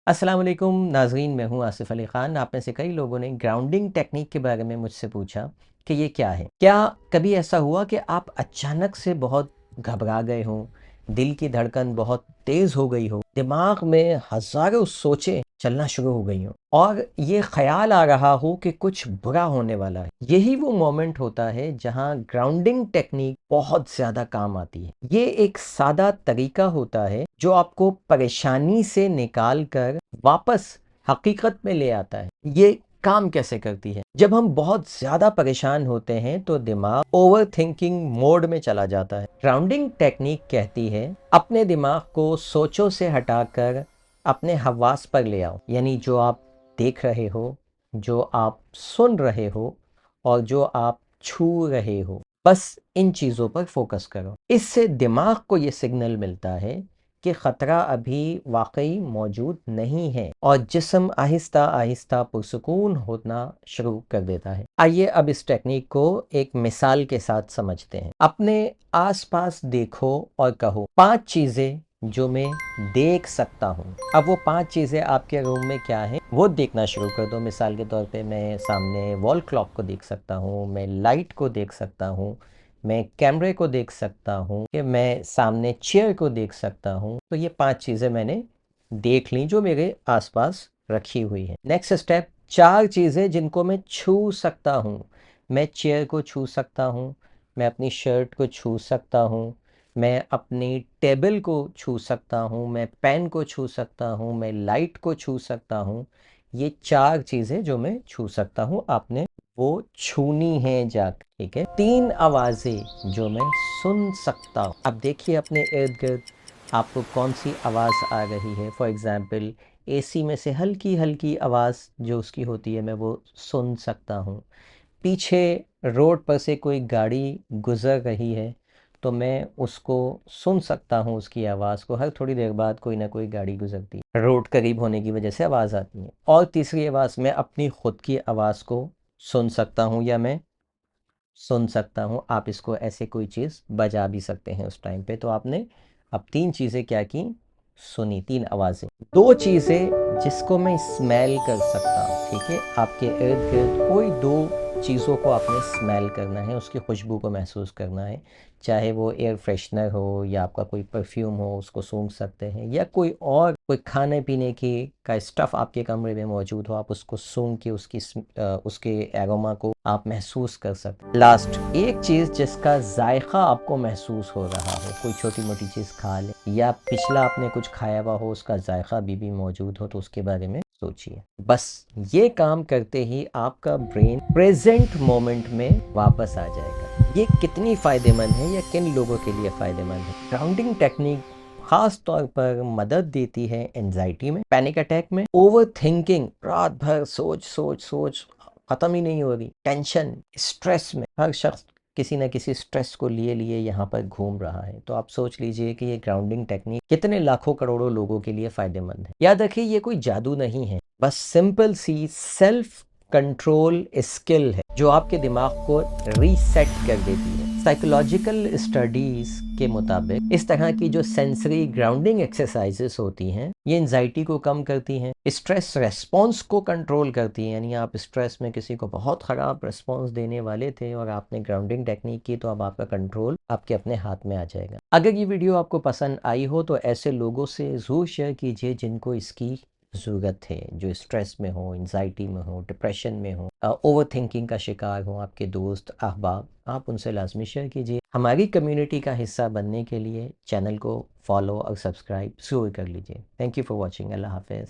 अस्सलाम वालेकुम नाज़रीन, मैं हूँ आसिफ़ अली ख़ान। आप में से कई लोगों ने ग्राउंडिंग टेक्निक के बारे में मुझसे पूछा कि ये क्या है? क्या कभी ऐसा हुआ कि आप अचानक से बहुत घबरा गए हों, दिल की धड़कन बहुत तेज़ हो गई हो, दिमाग में हज़ारों सोचें चलना शुरू हो गई हों और ये ख़्याल आ रहा हो कि कुछ बुरा होने वाला है? यही वो मोमेंट होता है जहाँ ग्राउंडिंग टेक्निक बहुत ज़्यादा काम आती है। ये एक सादा तरीका होता है जो आपको परेशानी से निकाल कर वापस हकीकत में ले आता है। ये काम कैसे करती है? जब हम बहुत ज़्यादा परेशान होते हैं तो दिमाग ओवरथिंकिंग मोड में चला जाता है। ग्राउंडिंग टेक्निक कहती है अपने दिमाग को सोचों से हटाकर अपने हवास पर ले आओ। यानी जो आप देख रहे हो, जो आप सुन रहे हो और जो आप छू रहे हो, बस इन चीज़ों पर फोकस करो। इससे दिमाग को ये सिग्नल मिलता है कि ख़तरा अभी वाक़ई मौजूद नहीं है और जिस्म आहिस्ता आहिस्ता पुरसुकून होना शुरू कर देता है। आइए अब इस टेक्निक को एक मिसाल के साथ समझते हैं। अपने आसपास देखो और कहो 5 चीज़ें जो मैं देख सकता हूँ। अब वो 5 चीज़ें आपके रूम में क्या है वो देखना शुरू कर दो। मिसाल के तौर पे मैं सामने वॉल क्लॉक को देख सकता हूँ, मैं लाइट को देख सकता हूँ, मैं कैमरे को देख सकता हूँ, कि मैं सामने चेयर को देख सकता हूँ। तो ये 5 चीज़ें मैंने देख ली जो मेरे आसपास रखी हुई है। नेक्स्ट स्टेप, 4 चीज़ें जिनको मैं छू सकता हूँ। मैं चेयर को छू सकता हूँ, मैं अपनी शर्ट को छू सकता हूँ, मैं अपनी टेबल को छू सकता हूँ, मैं पेन को छू सकता हूँ, मैं लाइट को छू सकता हूँ। ये 4 चीज़ें जो मैं छू सकता हूँ, आपने वो छूनी है जाकर, ठीक है। 3 आवाज़ें जो मैं सुन सकता हूँ। अब देखिए अपने इर्द-गिर्द आपको कौन-सी आवाज़ आ रही है। फॉर एग्ज़ाम्पल एसी में से हल्की-हल्की आवाज़ जो उसकी होती है मैं वो सुन सकता हूँ। पीछे रोड पर से कोई गाड़ी गुज़र रही है तो मैं उसको सुन सकता हूँ, उसकी आवाज़ को। हर थोड़ी देर बाद कोई ना कोई गाड़ी गुज़रती है, रोड करीब होने की वजह से आवाज़ आती है। और तीसरी आवाज़, मैं अपनी खुद की आवाज़ को सुन सकता हूँ या मैं सुन सकता हूँ। आप इसको ऐसे कोई चीज़ बजा भी सकते हैं उस टाइम पे। तो आपने अब 3 चीज़ें क्या की, सुनी, 3 आवाज़ें। 2 चीज़ें जिसको मैं स्मेल कर सकता हूँ, ठीक है। आपके इर्द गिर्द कोई 2 चीज़ों को आपने स्मेल करना है, उसकी खुशबू को महसूस करना है। चाहे वो एयर फ्रेशनर हो या आपका कोई परफ्यूम हो, उसको सूंघ सकते हैं, या कोई और कोई खाने पीने की का स्टफ़ आपके कमरे में मौजूद हो, आप उसको सूंघ के उसके एरोमा को आप महसूस कर सकते हैं। लास्ट एक चीज़ जिसका जायका आपको महसूस हो रहा हो, कोई छोटी मोटी चीज़ खा ले या पिछला आपने कुछ खाया हुआ हो उसका जायका अभी भी मौजूद हो, तो उसके बारे में सोचिए। बस ये काम करते ही आपका ब्रेन प्रेजेंट मोमेंट में वापस आ जाएगा। ये कितनी फ़ायदेमंद है या किन लोगों के लिए फ़ायदेमंद है? ग्राउंडिंग टेक्निक ख़ास तौर पर मदद देती है एंजाइटी में, पैनिक अटैक में, ओवरथिंकिंग, रात भर सोच सोच सोच ख़त्म ही नहीं हो रही, टेंशन, स्ट्रेस में। हर शख्स किसी न किसी स्ट्रेस को लिए लिए यहाँ पर घूम रहा है। तो आप सोच लीजिए कि ये ग्राउंडिंग टेक्निक कितने लाखों करोड़ों लोगों के लिए फ़ायदेमंद है। याद रखिए ये कोई जादू नहीं है, बस सिंपल सी सेल्फ कंट्रोल स्किल है जो आपके दिमाग को रीसेट कर देती है। साइकोलॉजिकल स्टडीज़ के मुताबिक इस तरह की जो सेंसरी ग्राउंडिंग एक्सरसाइजेस होती हैं ये एंजाइटी को कम करती हैं, स्ट्रेस रेस्पॉन्स को कंट्रोल करती हैं। यानी आप स्ट्रेस में किसी को बहुत ख़राब रेस्पॉन्स देने वाले थे और आपने ग्राउंडिंग टेक्निक की तो अब आपका कंट्रोल आपके अपने हाथ में आ जाएगा। अगर ये वीडियो आपको पसंद आई हो तो ऐसे लोगों से ज़रूर शेयर कीजिए जिनको इसकी ज़रूरत है, जो स्ट्रेस में हो, एंजाइटी में हो, डिप्रेशन में हो, ओवर थिंकिंग का शिकार हो। आपके दोस्त अहबाब, आप उनसे लाजमी शेयर कीजिए। हमारी कम्युनिटी का हिस्सा बनने के लिए चैनल को फॉलो और सब्सक्राइब ज़रूर कर लीजिए। Thank you for watching. अल्लाह हाफ़िज़।